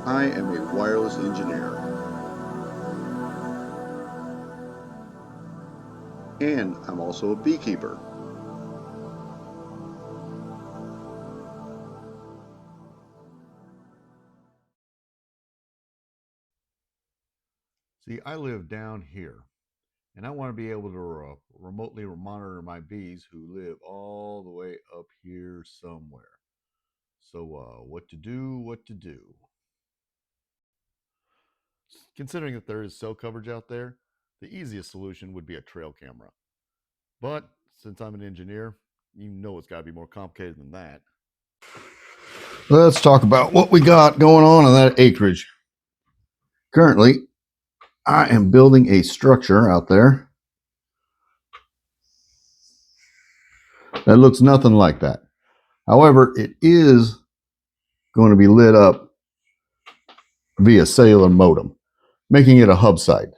I am a wireless engineer, and I'm also a beekeeper. See, I live down here, and I want to be able to remotely monitor my bees who live all the way up here somewhere. So, what to do? What to do? Considering that there is cell coverage out there, the easiest solution would be a trail camera. But since I'm an engineer, you know it's got to be more complicated than that. Let's talk about what we got going on that acreage. Currently, I am building a structure out there that looks nothing like that. However, it is going to be lit up via cellular modem, making it a hub site.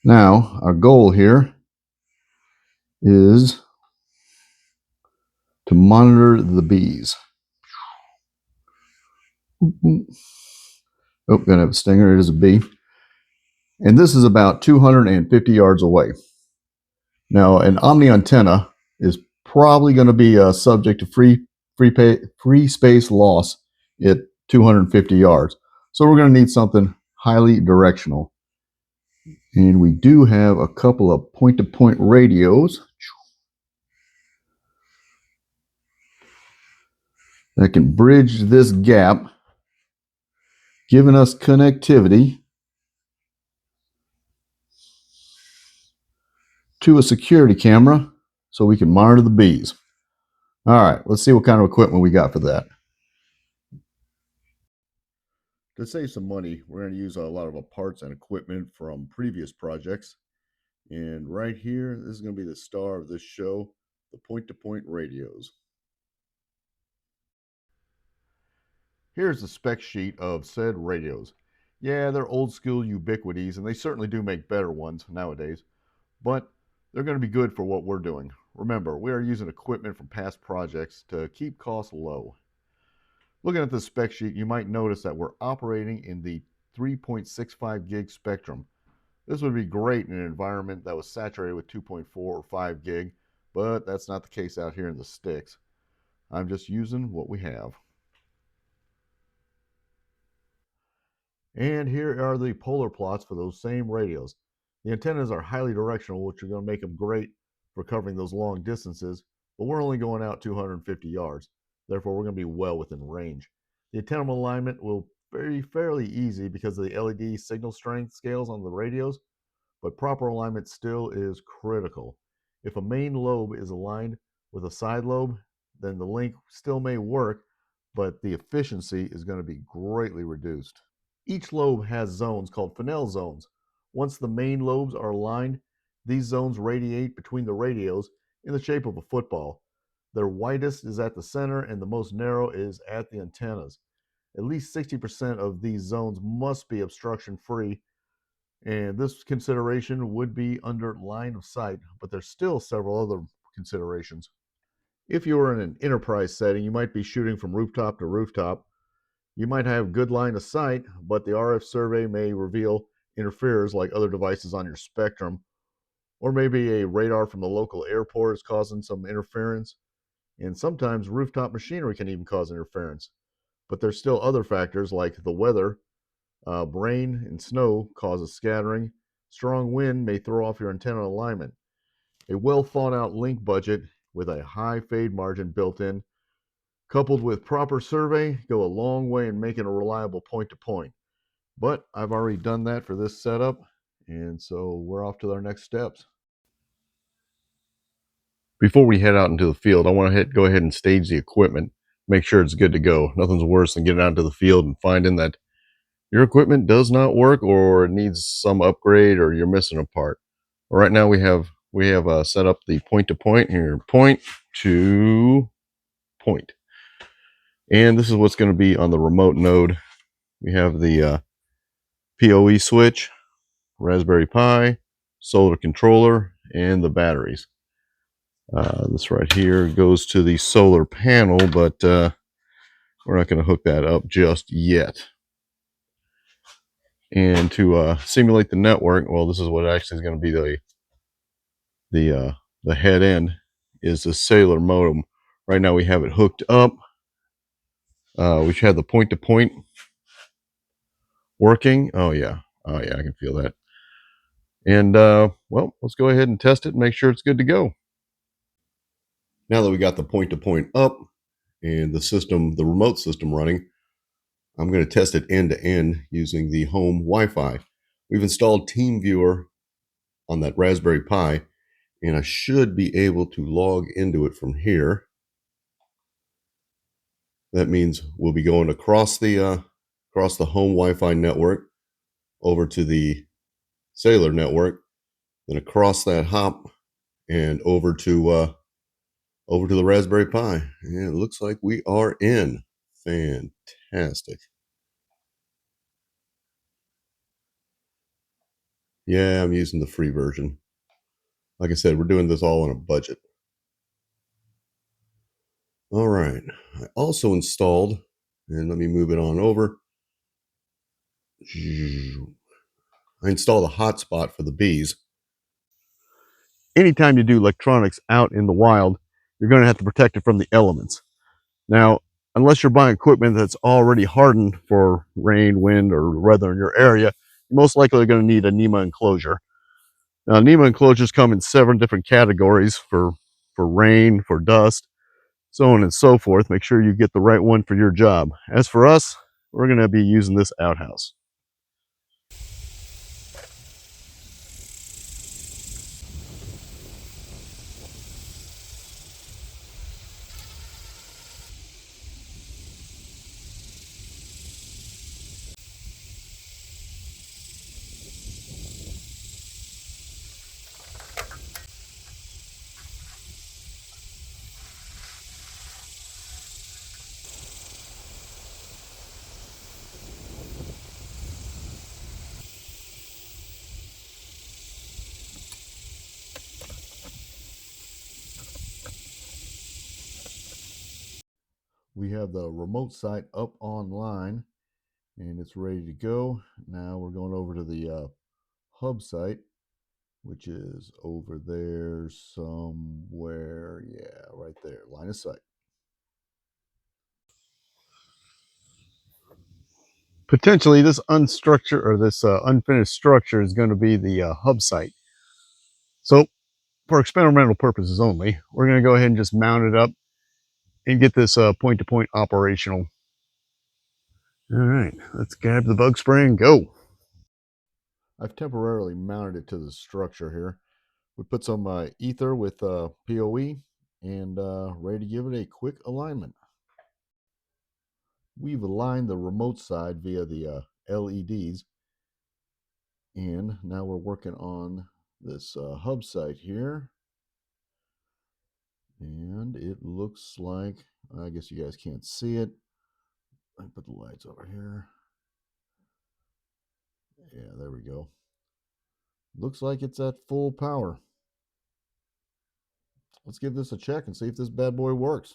Now, our goal here is to monitor the bees. Oh, gonna have a stinger. It is a bee. And this is about 250 yards away. Now, an omni antenna is probably going to be subject to free space loss at 250 yards. So we're going to need something highly directional. And we do have a couple of point-to-point radios that can bridge this gap, giving us connectivity to a security camera so we can monitor the bees. All right, let's see what kind of equipment we got for that. To save some money, we're going to use a lot of parts and equipment from previous projects. And right here, this is going to be the star of this show, the point-to-point radios. Here's the spec sheet of said radios. Yeah, they're old school ubiquities, and they certainly do make better ones nowadays, but they're going to be good for what we're doing. Remember, we are using equipment from past projects to keep costs low. Looking at the spec sheet, you might notice that we're operating in the 3.65 gig spectrum. This would be great in an environment that was saturated with 2.4 or 5 gig, but that's not the case out here in the sticks. I'm just using what we have. And here are the polar plots for those same radios. The antennas are highly directional, which are going to make them great for covering those long distances, but we're only going out 250 yards. Therefore, we're going to be well within range. The antenna alignment will be fairly easy because of the LED signal strength scales on the radios, but proper alignment still is critical. If a main lobe is aligned with a side lobe, then the link still may work, but the efficiency is going to be greatly reduced. Each lobe has zones called Fresnel zones. Once the main lobes are aligned, these zones radiate between the radios in the shape of a football. Their widest is at the center and the most narrow is at the antennas. At least 60% of these zones must be obstruction free, and this consideration would be under line of sight, but there's still several other considerations. If you were in an enterprise setting, you might be shooting from rooftop to rooftop. You might have good line of sight, but the RF survey may reveal interferes like other devices on your spectrum, or maybe a radar from the local airport is causing some interference. And sometimes rooftop machinery can even cause interference. But there's still other factors like the weather. Rain and snow causes scattering. Strong wind may throw off your antenna alignment. A well thought out link budget with a high fade margin built in, coupled with proper survey, go a long way in making a reliable point to point. But I've already done that for this setup, and so we're off to our next steps. Before we head out into the field, I want to go ahead and stage the equipment, make sure it's good to go. Nothing's worse than getting out into the field and finding that your equipment does not work or it needs some upgrade or you're missing a part. Well, right now we have set up the point to point here, point to point, and this is what's going to be on the remote node. We have the PoE switch, Raspberry Pi, solar controller, and the batteries. This right here goes to the solar panel, but we're not going to hook that up just yet. And to simulate the network, well, this is what actually is going to be the head end, is the cellular modem. Right now we have it hooked up. We should have the point-to-point working. Oh yeah, I can feel that. And well, let's go ahead and test it and make sure it's good to go. Now that we got the point-to-point up and the remote system running, I'm going to test it end to end using the home Wi-Fi. We've installed TeamViewer on that Raspberry Pi, and I should be able to log into it from here. That means we'll be going across the home Wi-Fi network over to the cellular network, then across that hop and over to the Raspberry Pi. And it looks like we are in. Fantastic. Yeah, I'm using the free version. Like I said, we're doing this all on a budget. All right. I also installed, and let me move it on over. I installed a hotspot for the bees. Anytime you do electronics out in the wild, you're going to have to protect it from the elements. Now, unless you're buying equipment that's already hardened for rain, wind, or weather in your area, you're most likely going to need a NEMA enclosure. Now, NEMA enclosures come in 7 different categories for rain, for dust, so on and so forth. Make sure you get the right one for your job. As for us, we're going to be using this outhouse. We have the remote site up online and it's ready to go. Now we're going over to the hub site, which is over there somewhere. Yeah, right there, line of sight. Potentially this unstructured or this unfinished structure is going to be the hub site. So for experimental purposes only, we're going to go ahead and just mount it up and get this point-to-point operational. All right, let's grab the bug spray and go. I've temporarily mounted it to the structure here. We put some ether with PoE and ready to give it a quick alignment. We've aligned the remote side via the LEDs, and now we're working on this hub site here. And it looks like, I guess you guys can't see it. I put the lights over here. Yeah, there we go. Looks like it's at full power. Let's give this a check and see if this bad boy works.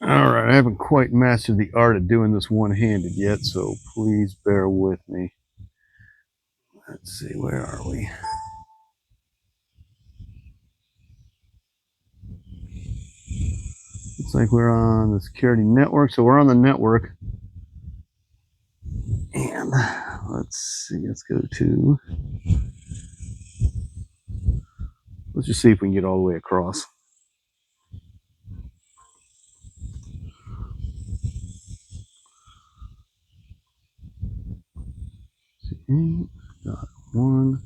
All right, I haven't quite mastered the art of doing this one-handed yet, so please bear with me. Let's see, where are we? Looks like we're on the security network, so we're on the network. And let's see, let's go to, let's just see if we can get all the way across. Got one.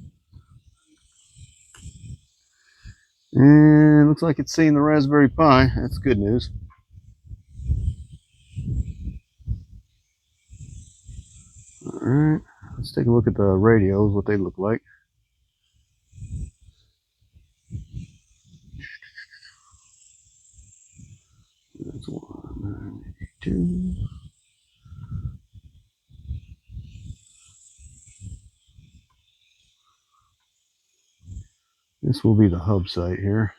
And looks like it's seeing the Raspberry Pi. That's good news. All right, let's take a look at the radios, what they look like. That's 192. This will be the hub site here.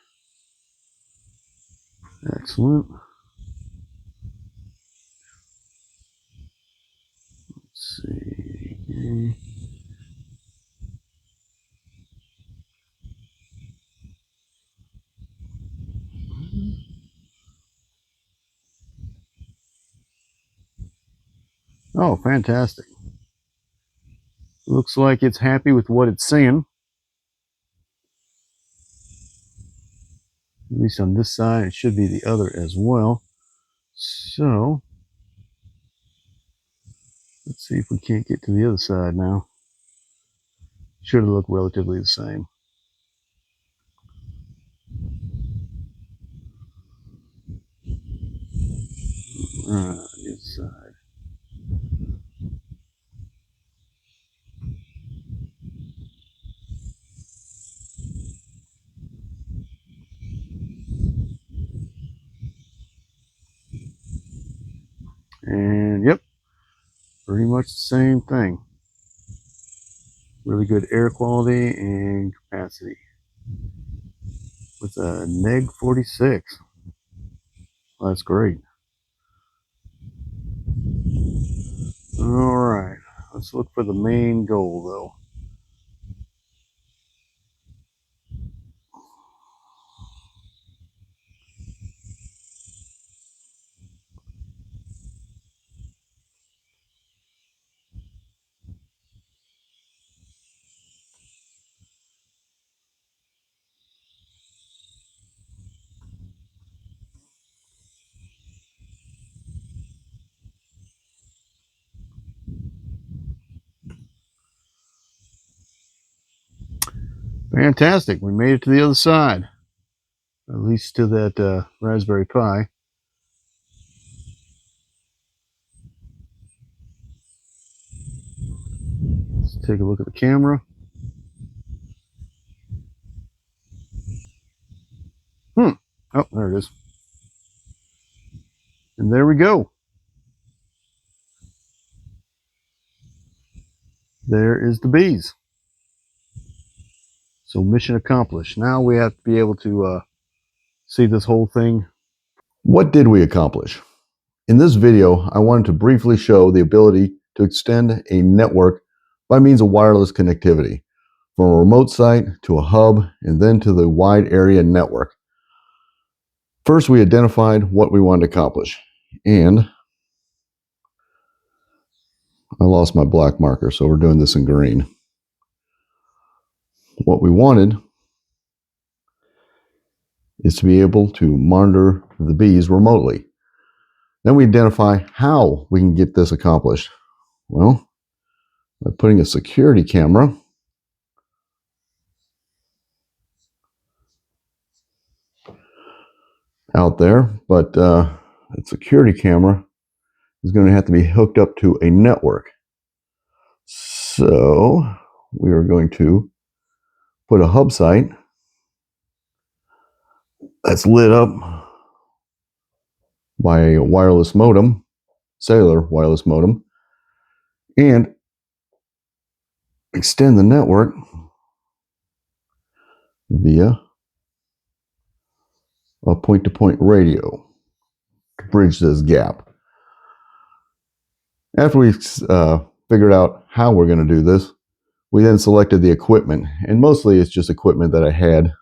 Excellent. Let's Oh, fantastic. Looks like it's happy with what it's seeing. At least on this side, it should be the other as well. So, let's see if we can't get to the other side now. Should have looked relatively the same. This side. And yep, pretty much the same thing. Really good air quality and capacity with a neg 46. Well, that's great. All right, let's look for the main goal though. Fantastic, we made it to the other side. At least to that Raspberry Pi. Let's take a look at the camera. Oh, there it is. And there we go. There is the bees. So mission accomplished. Now we have to be able to see this whole thing. What did we accomplish? In this video, I wanted to briefly show the ability to extend a network by means of wireless connectivity from a remote site to a hub and then to the wide area network. First, we identified what we wanted to accomplish, and I lost my black marker, so we're doing this in green. What we wanted is to be able to monitor the bees remotely. Then we identify how we can get this accomplished. Well, by putting a security camera out there, but that security camera is going to have to be hooked up to a network. So we are going to put a hub site that's lit up by a wireless modem, cellular wireless modem, and extend the network via a point-to-point radio to bridge this gap. After we figured out how we're going to do this, we then selected the equipment, and mostly it's just equipment that I had,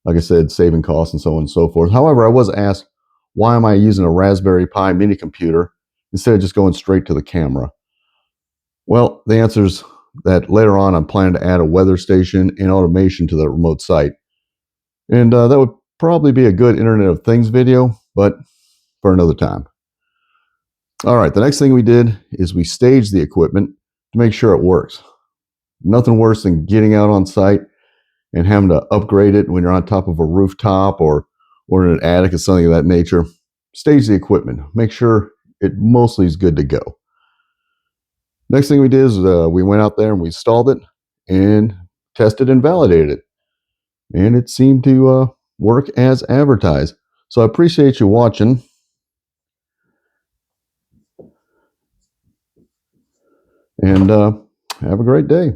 like I said, saving costs and so on and so forth. However, I was asked, why am I using a Raspberry Pi mini computer instead of just going straight to the camera? Well, the answer is that later on I'm planning to add a weather station and automation to the remote site. And that would probably be a good Internet of Things video, but for another time. All right, the next thing we did is we staged the equipment to make sure it works. Nothing worse than getting out on site and having to upgrade it when you're on top of a rooftop or in an attic or something of that nature. Stage the equipment. Make sure it mostly is good to go. Next thing we did is we went out there and we installed it and tested and validated it. And it seemed to work as advertised. So I appreciate you watching. And have a great day.